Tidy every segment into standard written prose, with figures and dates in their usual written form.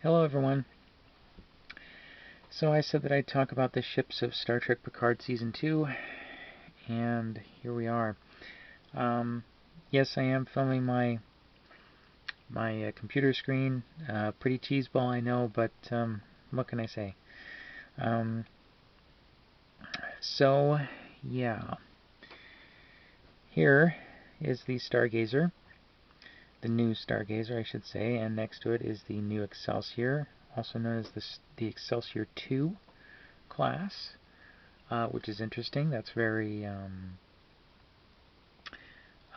Hello everyone. So I said that I'd talk about the ships of Star Trek Picard Season 2, and here we are. Yes, I am filming my computer screen. Pretty cheeseball, I know, but what can I say? So, yeah. Here is the Stargazer, the new Stargazer, I should say, and next to it is the new Excelsior, also known as the Excelsior 2 class, which is interesting. That's very,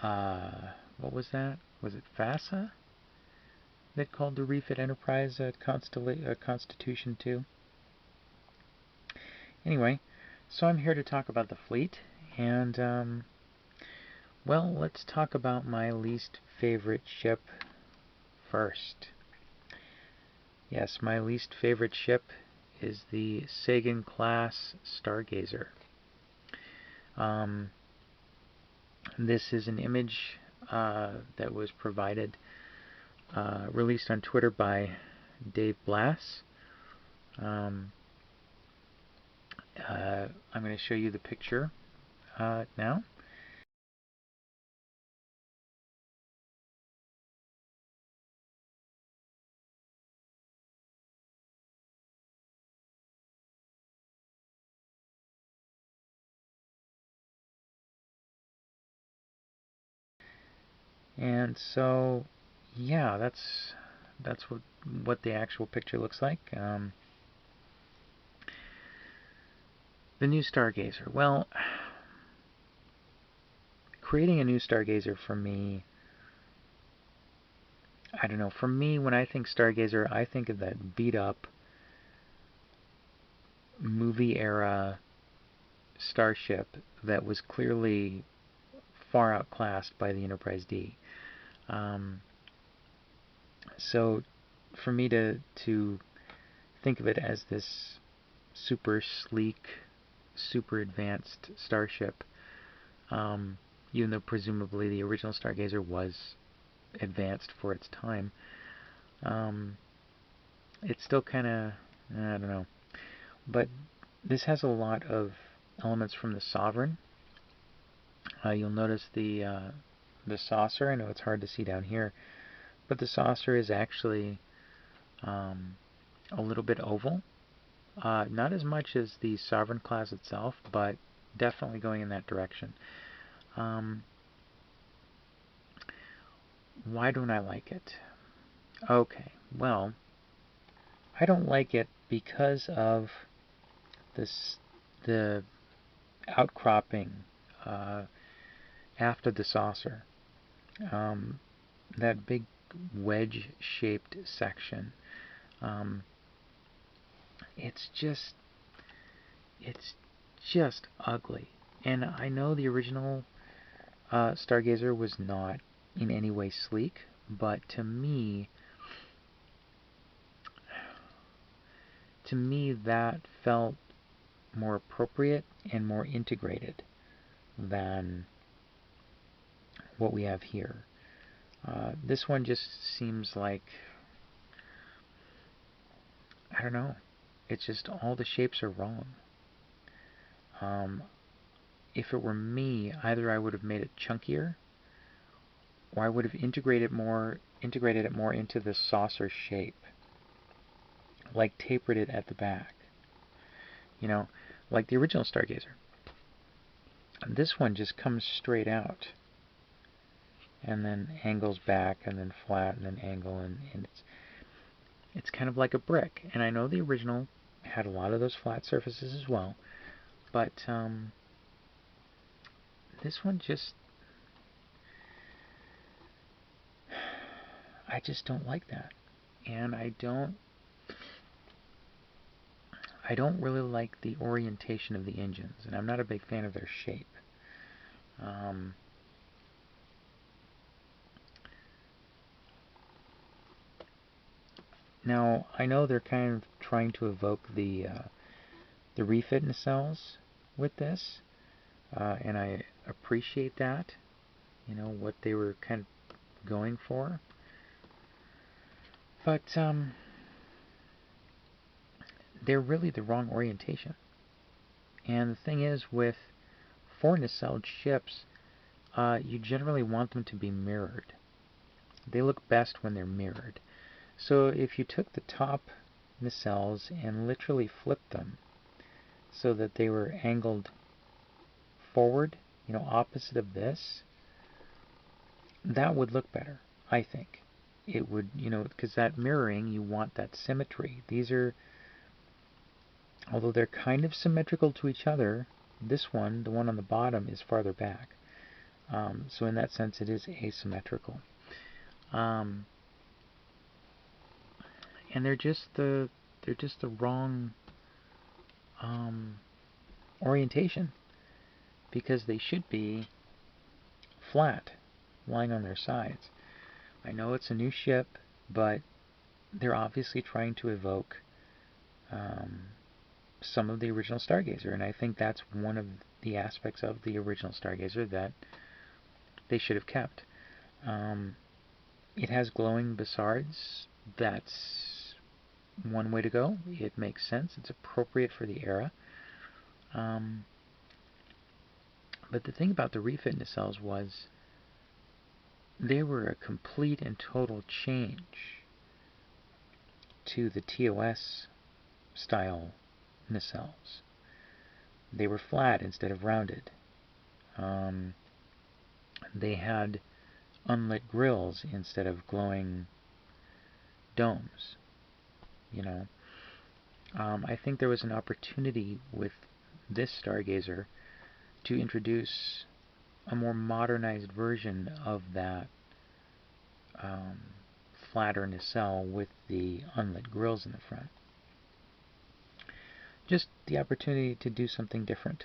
what was that? Was it FASA that called the Refit Enterprise Constitution 2? Anyway, so I'm here to talk about the fleet, and, well, let's talk about my least favorite ship first. Yes, my least favorite ship is the Sutherland Class Stargazer. This is an image that was released on Twitter by Dave Blass. I'm going to show you the picture now. And so, yeah, that's what the actual picture looks like. The new Stargazer. Well, creating a new Stargazer for me, I don't know. For me, when I think Stargazer, I think of that beat up movie era starship that was clearly far outclassed by the Enterprise D. So for me to think of it as this super sleek, super advanced starship, even though presumably the original Stargazer was advanced for its time, it's still kind of, I don't know. But this has a lot of elements from the Sovereign. You'll notice the saucer. I know it's hard to see down here, but the saucer is actually a little bit oval. Not as much as the Sovereign class itself, but definitely going in that direction. Why don't I like it? Okay, well, I don't like it because of the outcropping after the saucer. That big wedge-shaped section. It's just ugly. And I know the original Stargazer was not in any way sleek, but to me that felt more appropriate and more integrated than what we have here. This one just seems like, I don't know, it's just all the shapes are wrong. If it were me, either I would have made it chunkier, or I would have integrated it more into the saucer shape, like tapered it at the back, you know, like the original Stargazer. And this one just comes straight out, and then angles back, and then flat, and then angle, and it's kind of like a brick. And I know the original had a lot of those flat surfaces as well, but this one I just don't like that. And I don't really like the orientation of the engines, and I'm not a big fan of their shape. Now, I know they're kind of trying to evoke the refit nacelles with this, and I appreciate that, what they were kind of going for. But they're really the wrong orientation. And the thing is, with 4-nacelled ships, you generally want them to be mirrored. They look best when they're mirrored. So if you took the top nacelles and literally flipped them so that they were angled forward, opposite of this, that would look better, I think. It would, because that mirroring, you want that symmetry. These are, although they're kind of symmetrical to each other, this one, the one on the bottom, is farther back. So in that sense, it is asymmetrical. And they're just the wrong orientation, because they should be flat, lying on their sides. I know it's a new ship, but they're obviously trying to evoke some of the original Stargazer, and I think that's one of the aspects of the original Stargazer that they should have kept. It has glowing bassards. That's one way to go. It makes sense. It's appropriate for the era. But the thing about the refit nacelles was they were a complete and total change to the TOS style nacelles. They were flat instead of rounded. They had unlit grills instead of glowing domes. I think there was an opportunity with this Stargazer to introduce a more modernized version of that flatter nacelle with the unlit grills in the front. Just the opportunity to do something different,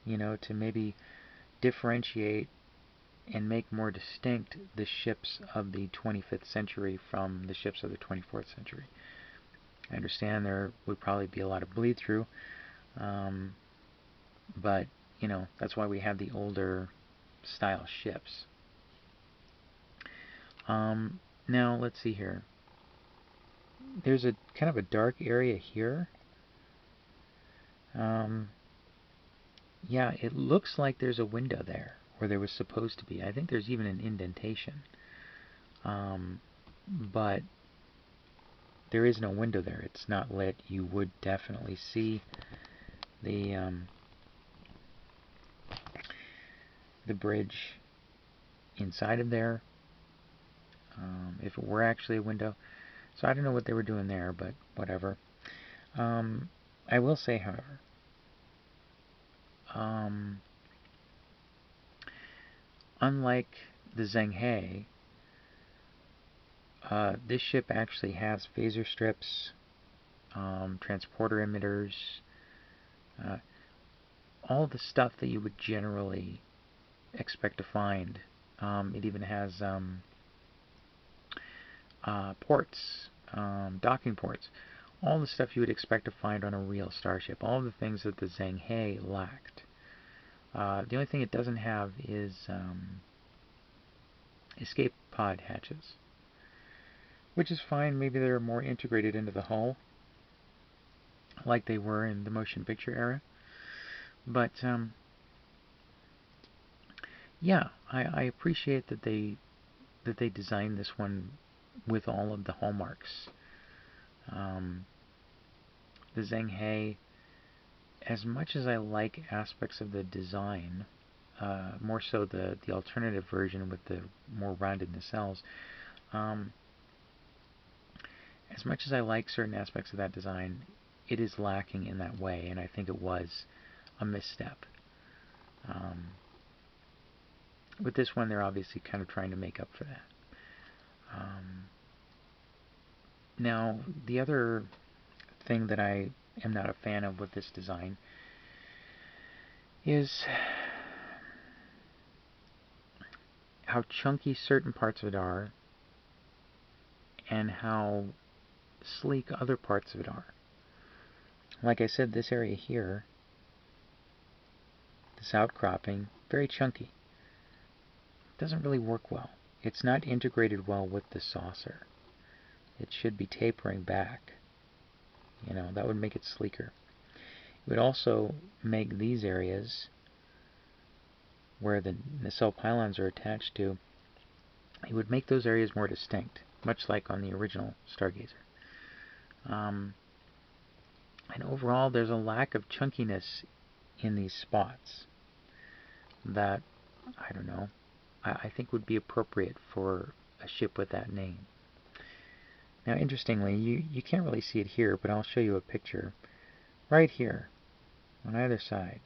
to maybe differentiate and make more distinct the ships of the 25th century from the ships of the 24th century. I understand there would probably be a lot of bleed through, but that's why we have the older style ships. Now let's see here. There's a kind of a dark area here. Yeah, it looks like there's a window there where there was supposed to be. I think there's even an indentation. But there is no window there. It's not lit. You would definitely see the bridge inside of there, if it were actually a window. So I don't know what they were doing there, but whatever. I will say, however, unlike the Zheng He, this ship actually has phaser strips, transporter emitters, all the stuff that you would generally expect to find. It even has ports, docking ports, all the stuff you would expect to find on a real starship, all the things that the Zheng He lacked. The only thing it doesn't have is escape pod hatches, which is fine. Maybe they're more integrated into the hull like they were in the motion picture era. But yeah, I appreciate that they designed this one with all of the hallmarks. The Zheng He, as much as I like aspects of the design, more so the alternative version with the more rounded nacelles, as much as I like certain aspects of that design, it is lacking in that way, and I think it was a misstep. With this one, they're obviously kind of trying to make up for that. Now, the other thing that I am not a fan of with this design is how chunky certain parts of it are and how sleek other parts of it are. Like I said, this area here, this outcropping, very chunky. Doesn't really work well. It's not integrated well with the saucer. It should be tapering back. You know, that would make it sleeker. It would also make these areas where the nacelle pylons are attached to, it would make those areas more distinct, much like on the original Stargazer. And overall, there's a lack of chunkiness in these spots that, I don't know, I think would be appropriate for a ship with that name. Now, interestingly, you can't really see it here, but I'll show you a picture right here on either side.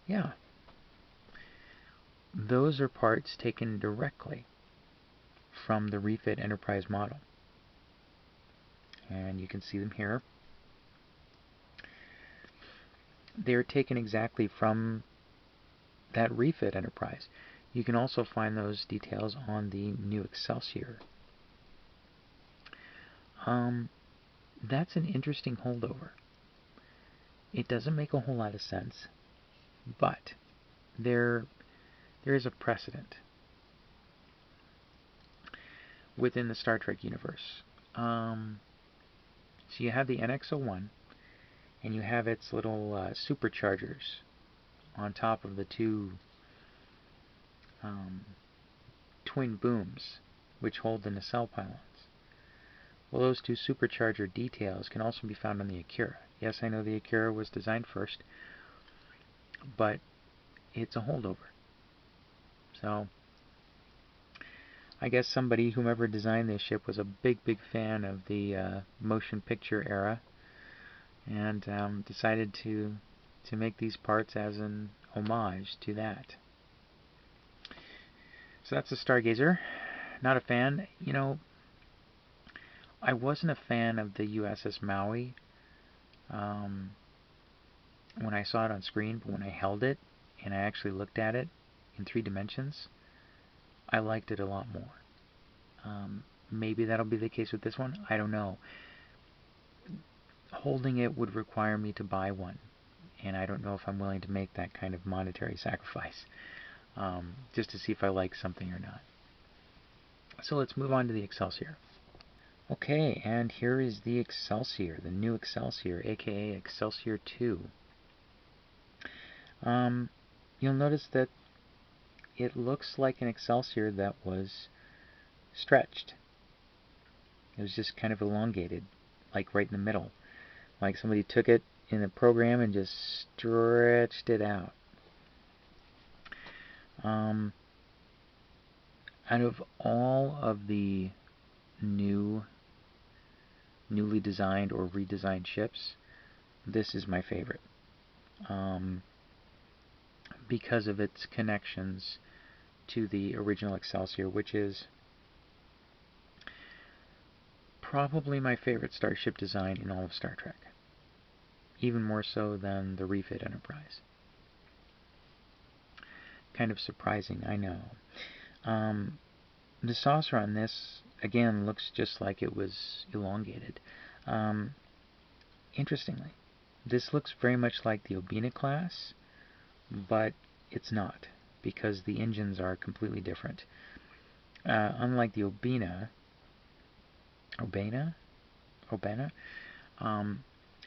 Yeah, those are parts taken directly from the refit Enterprise model. And you can see them here. They're taken exactly from that refit Enterprise. You can also find those details on the new Excelsior. That's an interesting holdover. It doesn't make a whole lot of sense, but there is a precedent within the Star Trek universe. So you have the NX-01, and you have its little superchargers on top of the two twin booms which hold the nacelle pylons. Well, those two supercharger details can also be found on the Akira. Yes, I know the Akira was designed first, but it's a holdover. So I guess somebody, whomever designed this ship, was a big fan of the motion picture era, and decided to make these parts as an homage to that. So that's the Stargazer. Not a fan. You know, I wasn't a fan of the USS Maui when I saw it on screen, but when I held it and I actually looked at it in 3 dimensions, I liked it a lot more. Maybe that'll be the case with this one. I don't know. Holding it would require me to buy one, and I don't know if I'm willing to make that kind of monetary sacrifice just to see if I like something or not. So let's move on to the Excelsior. Okay, and here is the Excelsior, the new Excelsior, aka Excelsior 2. You'll notice that it looks like an Excelsior that was stretched. It was just kind of elongated, like right in the middle. Like somebody took it in the program and just stretched it out. Out of all of the newly designed or redesigned ships, this is my favorite. Because of its connections to the original Excelsior, which is probably my favorite starship design in all of Star Trek. Even more so than the refit Enterprise. Kind of surprising, I know. The saucer on this, again, looks just like it was elongated. Interestingly, this looks very much like the Obina class, but it's not, because the engines are completely different. Unlike the Obina,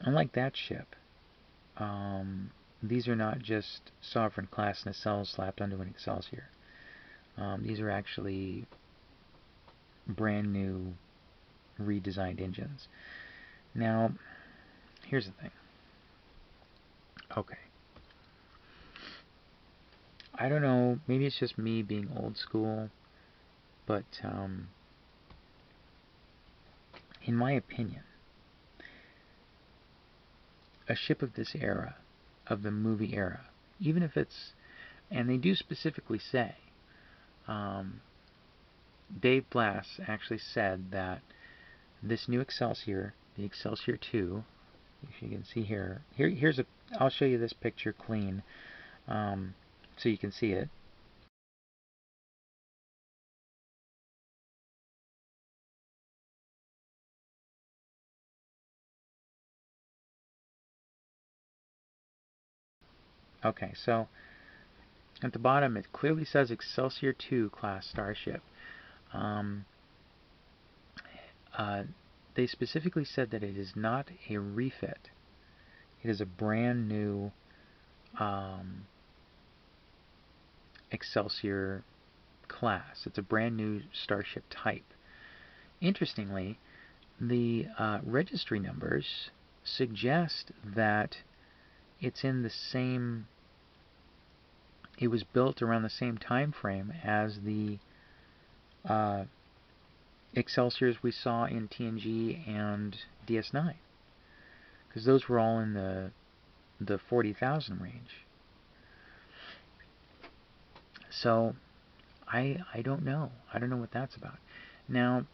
unlike that ship, these are not just Sovereign Class nacelles slapped onto an Excelsior. These are actually brand new, redesigned engines. Now, here's the thing. Okay. I don't know, maybe it's just me being old school, but in my opinion, a ship of this era, of the movie era, even if it's, and they do specifically say, Dave Blass actually said that this new Excelsior, the Excelsior 2, if you can see here, I'll show you this picture clean, so you can see it. Okay, so at the bottom it clearly says Excelsior 2 class starship. Um, they specifically said that it is not a refit. It is a brand new Excelsior class. It's a brand new starship type. Interestingly, the registry numbers suggest that it's in the same, it was built around the same time frame as the Excelsiors we saw in TNG and DS9, because those were all in the 40,000 range. So I don't know. I don't know what that's about. Now,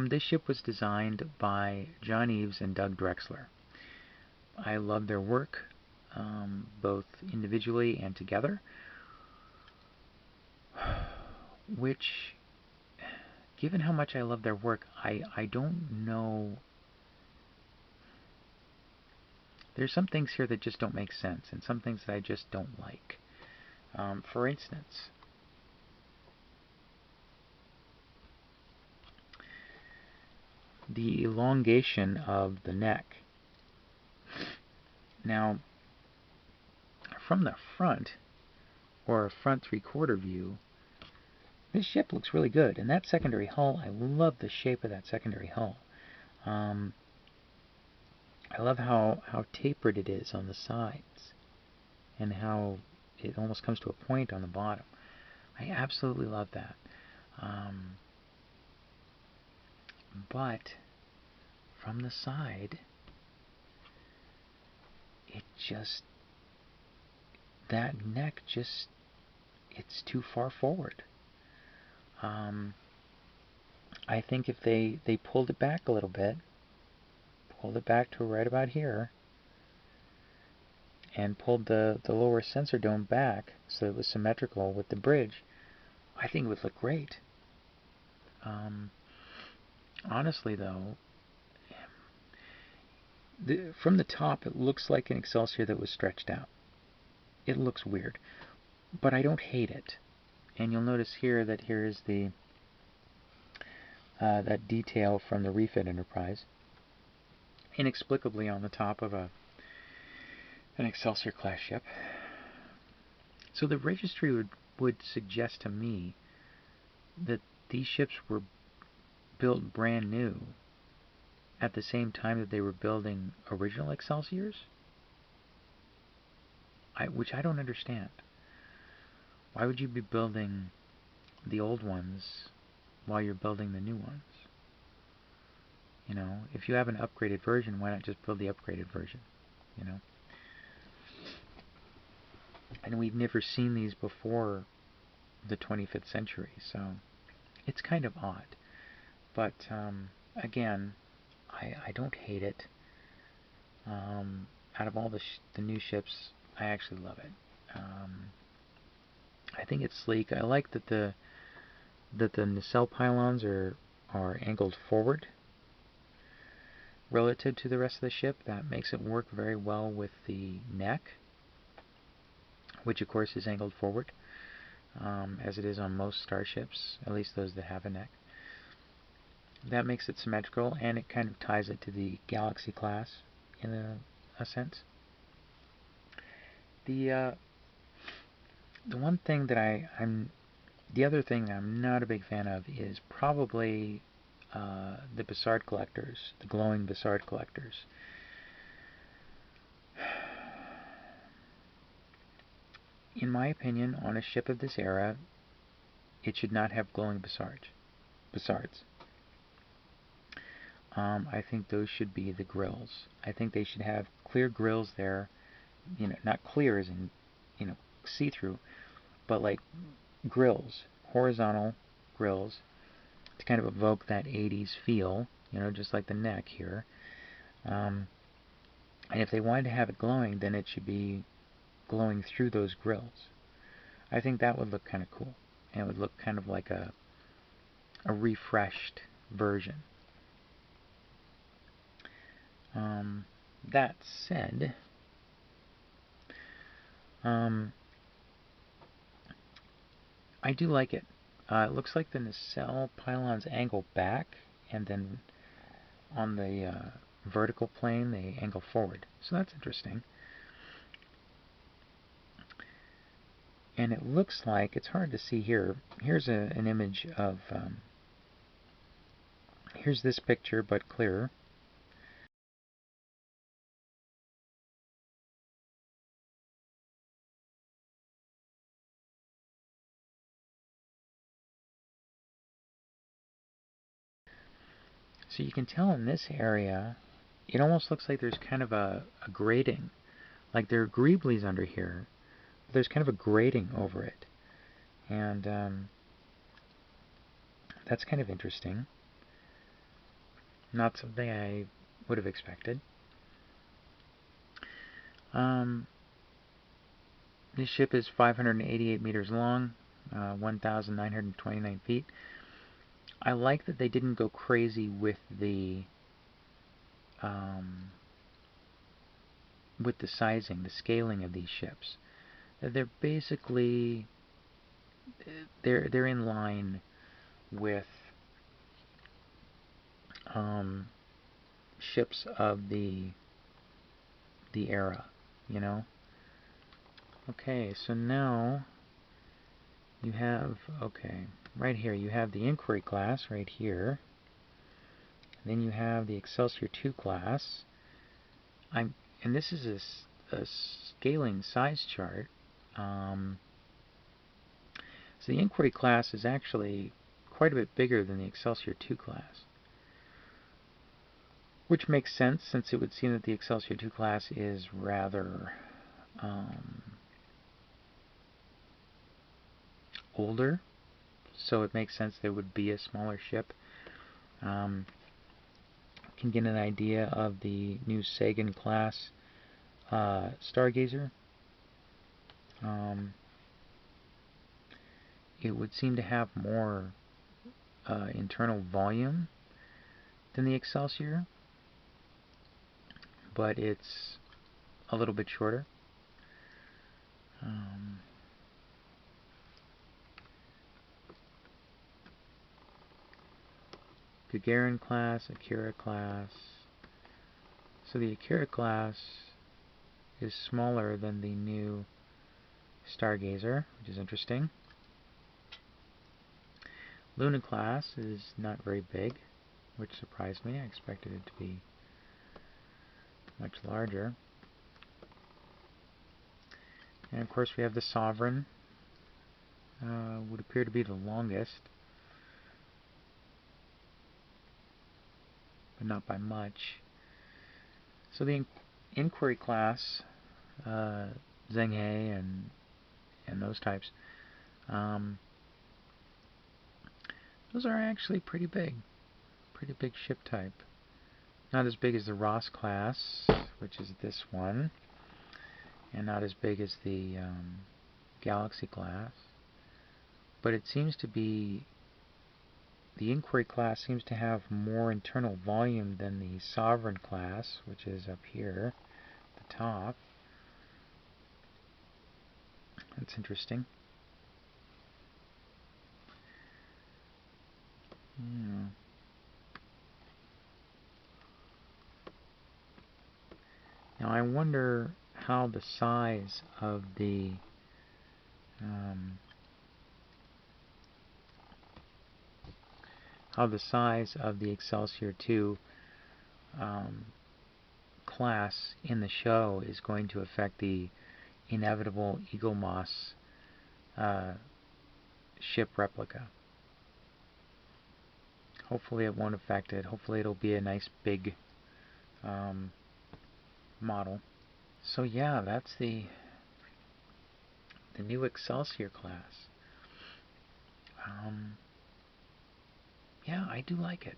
this ship was designed by John Eaves and Doug Drexler. I love their work, both individually and together, which, given how much I love their work, I don't know. There's some things here that just don't make sense, and some things that I just don't like. For instance, the elongation of the neck. Now, from the front, or a front three-quarter view, this ship looks really good. And that secondary hull, I love the shape of that secondary hull. I love how tapered it is on the sides, and how it almost comes to a point on the bottom. I absolutely love that. But from the side, it just, that neck just, it's too far forward. I think if they pulled it back a little bit, pulled it back to right about here, and pulled the lower sensor dome back so it was symmetrical with the bridge, I think it would look great. Honestly though, from the top it looks like an Excelsior that was stretched out. It looks weird, but I don't hate it. And you'll notice here that here is the that detail from the refit Enterprise, inexplicably on the top of an Excelsior class ship. So the registry would suggest to me that these ships were built brand new at the same time that they were building original Excelsiors, which I don't understand. Why would you be building the old ones while you're building the new ones? You know, if you have an upgraded version, why not just build the upgraded version? You know? And we've never seen these before the 25th century, so it's kind of odd. But again, I don't hate it. Out of all the new ships, I actually love it. I think it's sleek. I like that the nacelle pylons are angled forward relative to the rest of the ship. That makes it work very well with the neck, which of course is angled forward, as it is on most starships, at least those that have a neck. That makes it symmetrical, and it kind of ties it to the Galaxy class in a sense. The one thing that the other thing that I'm not a big fan of is probably the Bussard collectors, the glowing Bussard collectors. In my opinion, on a ship of this era, it should not have glowing Bussards. I think those should be the grills. I think they should have clear grills there, you know, not clear as in, you know, see-through, but like grills, horizontal grills, to kind of evoke that 80s feel, you know, just like the neck here. And if they wanted to have it glowing, then it should be glowing through those grills. I think that would look kind of cool, and it would look kind of like a refreshed version. That said, Um, I do like it. It looks like the nacelle pylons angle back, and then on the vertical plane they angle forward. So that's interesting. And it looks like, it's hard to see here, here's an image of, here's this picture but clearer. So you can tell in this area, it almost looks like there's kind of a grating. Like there are greeblies under here. But there's kind of a grating over it. And that's kind of interesting. Not something I would have expected. Um, this ship is 588 meters long, 1,929 feet. I like that they didn't go crazy um, with the sizing, the scaling of these ships. They're basically they're in line with um, ships of the era, you know. Okay, so now you have, okay, right here you have the Inquiry class right here. Then you have the Excelsior 2 class. And this is a scaling size chart. So the Inquiry class is actually quite a bit bigger than the Excelsior 2 class. Which makes sense, since it would seem that the Excelsior 2 class is rather older. So it makes sense there would be a smaller ship. Can get an idea of the new Sagan class Stargazer. It would seem to have more internal volume than the Excelsior, but it's a little bit shorter. Gagarin class, Akira class. So the Akira class is smaller than the new Stargazer, which is interesting. Luna class is not very big, which surprised me. I expected it to be much larger. And of course we have the Sovereign, would appear to be the longest, but not by much. So the Inquiry class, Zheng He and those types, those are actually pretty big ship type. Not as big as the Ross class, which is this one, and not as big as the Galaxy class. But it seems to be, the Inquiry class seems to have more internal volume than the Sovereign class, which is up here at the top. That's interesting. Yeah. Now I wonder how the size of the Excelsior 2 class in the show is going to affect the inevitable Eagle Moss ship replica. Hopefully it won't affect it. Hopefully it'll be a nice big model. So yeah, that's the new Excelsior class. Yeah, I do like it.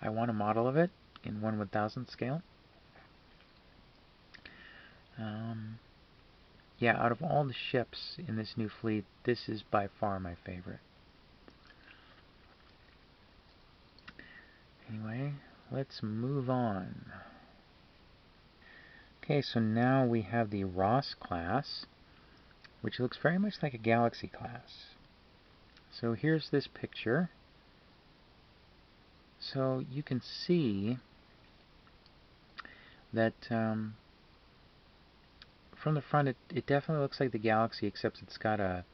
I want a model of it in 1/1000 scale. Yeah, out of all the ships in this new fleet, this is by far my favorite. Anyway, let's move on. Okay, so now we have the Ross class, which looks very much like a Galaxy class. So here's this picture. So you can see that from the front it definitely looks like the Galaxy, except it's got a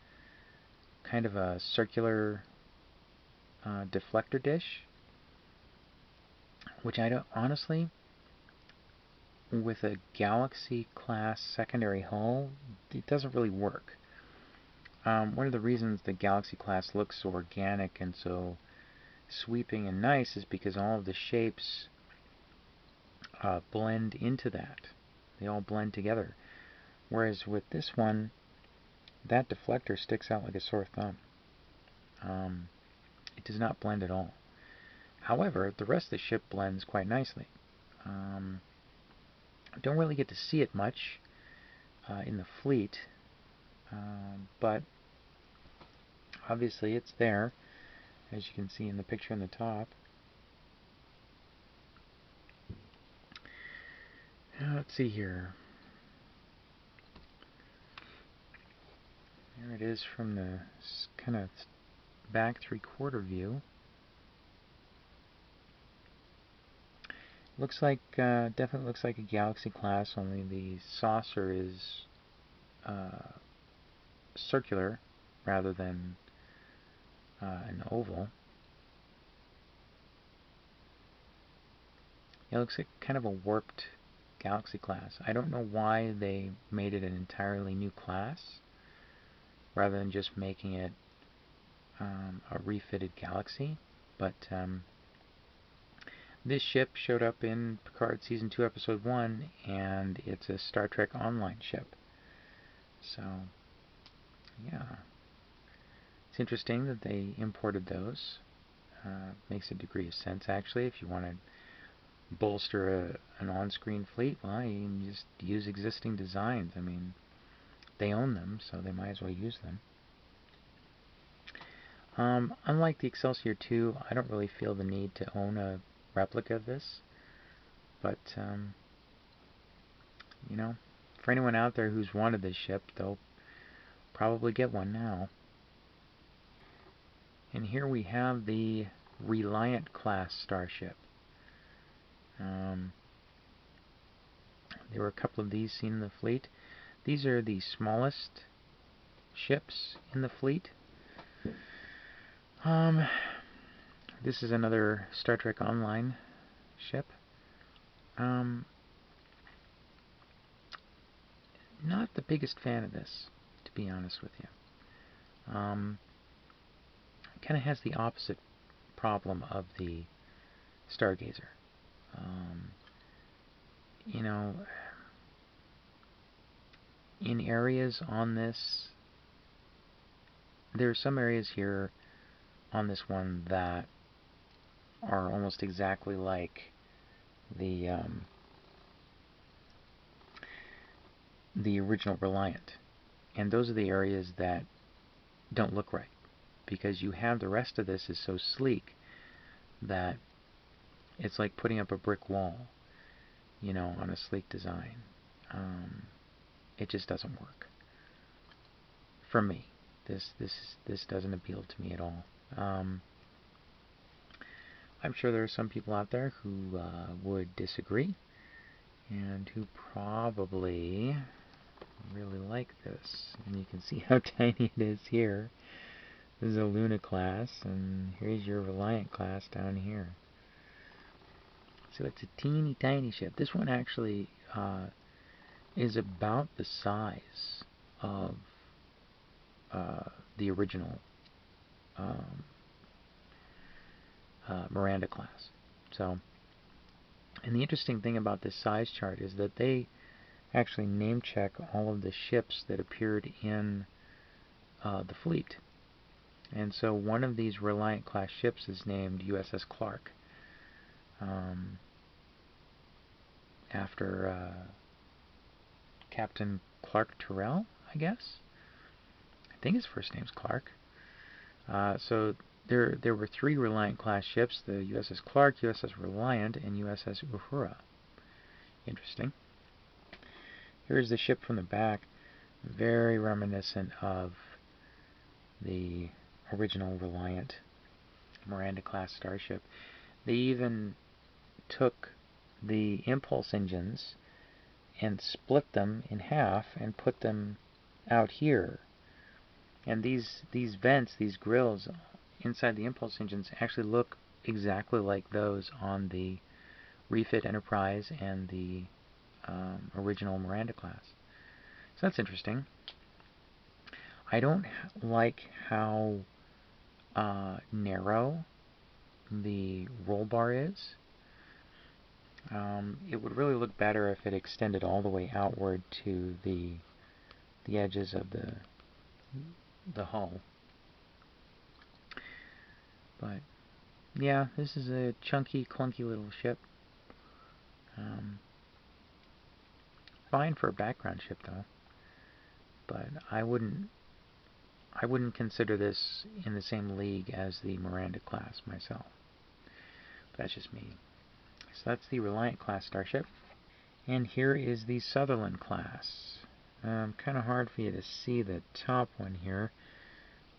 kind of a circular deflector dish, which I don't, honestly, with a Galaxy class secondary hull, it doesn't really work. One of the reasons the Galaxy class looks so organic and so sweeping and nice is because all of the shapes blend into that. They all blend together. Whereas with this one, that deflector sticks out like a sore thumb. It does not blend at all. However, the rest of the ship blends quite nicely. Don't really get to see it much in the fleet, but obviously it's there, as you can see in the picture on the top. Let's see here. There it is from the kind of back three-quarter view. Looks like, definitely looks like a Galaxy class, only the saucer is circular rather than an oval. It looks like kind of a warped Galaxy class. I don't know why they made it an entirely new class rather than just making it a refitted Galaxy, but this ship showed up in Picard Season 2, Episode 1, and it's a Star Trek Online ship. So, yeah. It's interesting that they imported those. Makes a degree of sense, actually. If you want to bolster an on-screen fleet, well, you can just use existing designs. I mean, they own them, so they might as well use them. Unlike the Excelsior 2, I don't really feel the need to own a replica of this. But, you know, for anyone out there who's wanted this ship, they'll probably get one now. And here we have the Reliant class starship. There were a couple of these seen in the fleet. These are the smallest ships in the fleet. This is another Star Trek Online ship. Not the biggest fan of this, to be honest with you. It kind of has the opposite problem of the Stargazer. You know, in areas on this, there are some areas here on this one that are almost exactly like the original Reliant, and those are the areas that don't look right, because you have the rest of this is so sleek that it's like putting up a brick wall, you know, on a sleek design. It just doesn't work for me. This doesn't appeal to me at all. I'm sure there are some people out there who would disagree and who probably really like this. And you can see how tiny it is here. This is a Luna class, and here's your Reliant class down here. So it's a teeny tiny ship. This one actually is about the size of the original Miranda class. So, and the interesting thing about this size chart is that they actually name check all of the ships that appeared in the fleet. And so one of these Reliant class ships is named Uss Clark, after Captain Clark Terrell, I guess. I think his first name's Clark. So there were 3 Reliant class ships: the USS Clark, USS Reliant, and USS Uhura. Interesting. Here's the ship from the back, very reminiscent of the original Reliant Miranda class starship. They even took the impulse engines and split them in half and put them out here. And these vents, these grills inside the impulse engines actually look exactly like those on the refit Enterprise and the original Miranda class. So that's interesting. I don't like how narrow the roll bar is. It would really look better if it extended all the way outward to the edges of the hull. But yeah, this is a chunky, clunky little ship. Fine for a background ship though, but I wouldn't consider this in the same league as the Miranda class myself. But that's just me. So that's the Reliant class starship. And here is the Sutherland class. Kind of hard for you to see the top one here,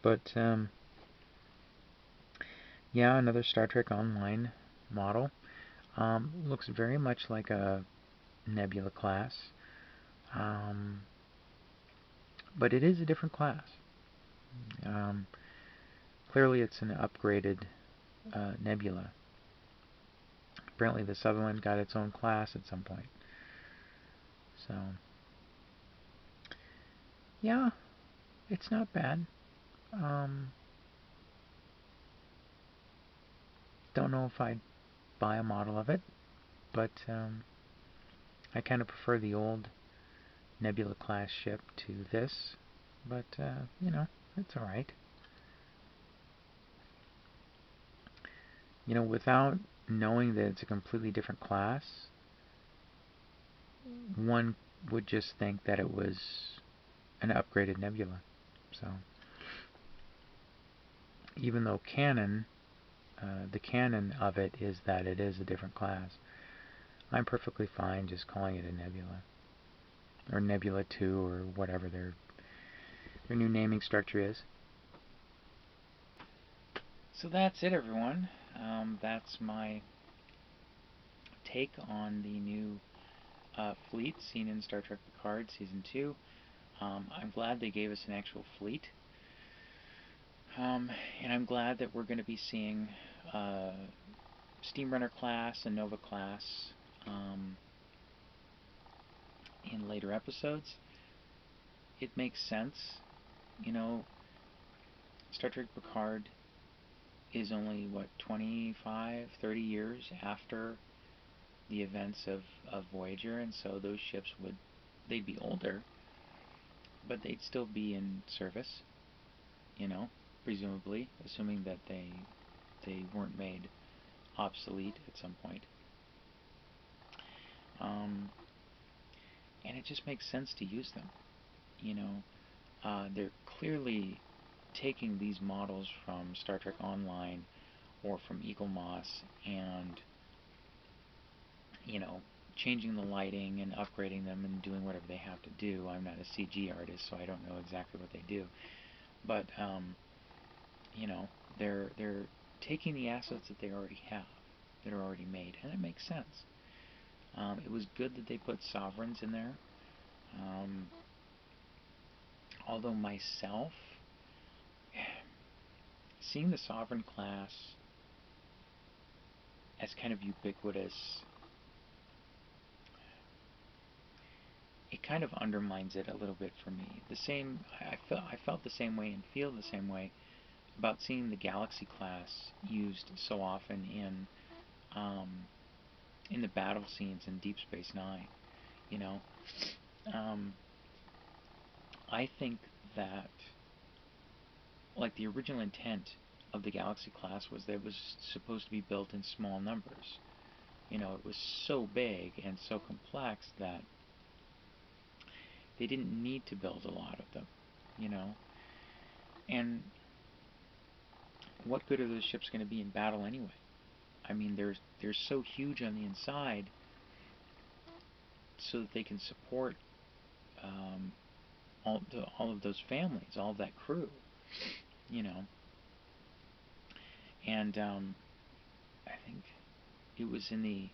but yeah, another Star Trek Online model. Looks very much like a Nebula class, but it is a different class. Clearly it's an upgraded Nebula. Apparently the Sutherland got its own class at some point. So, yeah, it's not bad. Don't know if I'd buy a model of it, but I kind of prefer the old Nebula class ship to this, but you know, it's alright. You know, without knowing that it's a completely different class, one would just think that it was an upgraded Nebula. So, even though canon, the canon of it is that it is a different class, I'm perfectly fine just calling it a Nebula, or Nebula 2, or whatever their new naming structure is. So that's it, everyone. That's my take on the new fleet seen in Star Trek Picard Season 2. I'm glad they gave us an actual fleet. And I'm glad that we're going to be seeing Steamrunner class and Nova class in later episodes. It makes sense. You know, Star Trek Picard is only, what, 25, 30 years after the events of Voyager, and so those ships they'd be older, but they'd still be in service, you know, presumably, assuming that they weren't made obsolete at some point. And it just makes sense to use them. You know, they're clearly taking these models from Star Trek Online or from Eagle Moss and, you know, changing the lighting and upgrading them and doing whatever they have to do. I'm not a CG artist, so I don't know exactly what they do. But, you know, they're taking the assets that they already have, that are already made, and it makes sense. It was good that they put Sovereigns in there. Although myself, seeing the Sovereign class as kind of ubiquitous, it kind of undermines it a little bit for me. I felt the same way and feel the same way about seeing the Galaxy class used so often in the battle scenes in Deep Space Nine. You know, I think that, like, the original intent of the Galaxy class was that it was supposed to be built in small numbers. You know, it was so big and so complex that they didn't need to build a lot of them, you know. And what good are those ships going to be in battle anyway? I mean, they're so huge on the inside so that they can support all of those families, all of that crew, you know. And I think it was in the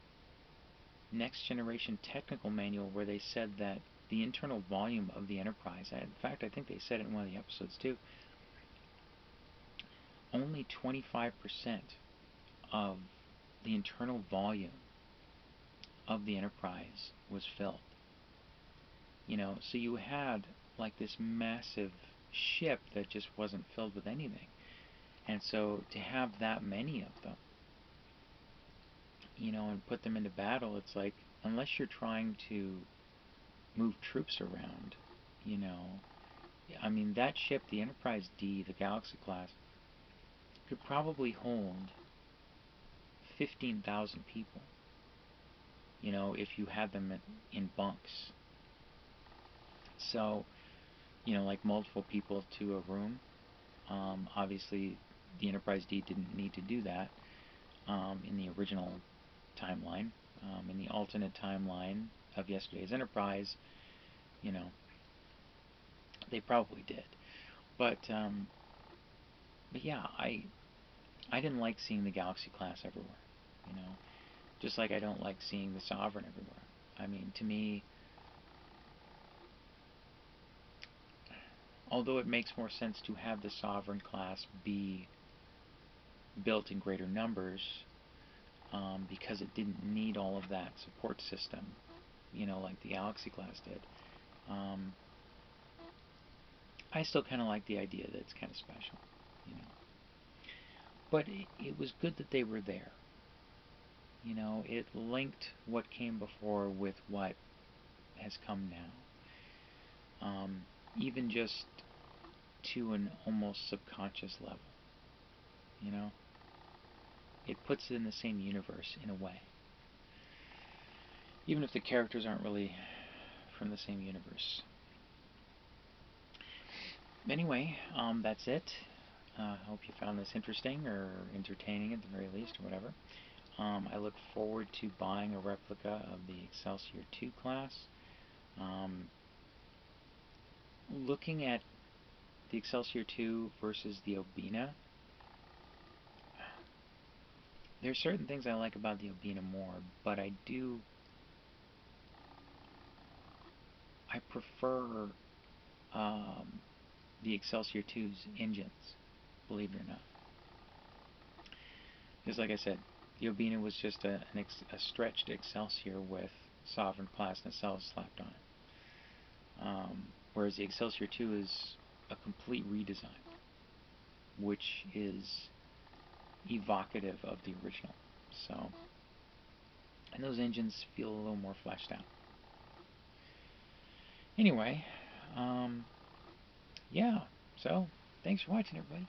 Next Generation Technical Manual where they said that the internal volume of the Enterprise, in fact, I think they said it in one of the episodes too, only 25% of the internal volume of the Enterprise was filled. You know, so you had like this massive ship that just wasn't filled with anything. And so to have that many of them, you know, and put them into battle, it's like, unless you're trying to move troops around, you know, I mean, that ship, the Enterprise D, the Galaxy Class, could probably hold 15,000 people, you know, if you had them in bunks. So, you know, like multiple people to a room. Obviously, the Enterprise D didn't need to do that in the original timeline. In the alternate timeline of yesterday's Enterprise, you know, they probably did. But yeah, I didn't like seeing the Galaxy Class everywhere. You know, just like I don't like seeing the Sovereign everywhere. I mean, to me, although it makes more sense to have the Sovereign class be built in greater numbers, because it didn't need all of that support system, you know, like the Galaxy class did. I still kind of like the idea that it's kind of special, you know. But it was good that they were there. You know, it linked what came before with what has come now. Even just to an almost subconscious level, you know. It puts it in the same universe in a way. Even if the characters aren't really from the same universe. Anyway, that's it. I hope you found this interesting or entertaining at the very least, or whatever. I look forward to buying a replica of the Excelsior 2 class. Looking at the Excelsior 2 versus the Obina, there's certain things I like about the Obina more, but I prefer the Excelsior 2's engines, believe it or not. Because like I said, the Obina was just a stretched Excelsior with Sovereign class nacelles slapped on it. Whereas the Excelsior 2 is a complete redesign, which is evocative of the original. So, and those engines feel a little more fleshed out. Anyway, yeah, so thanks for watching, everybody.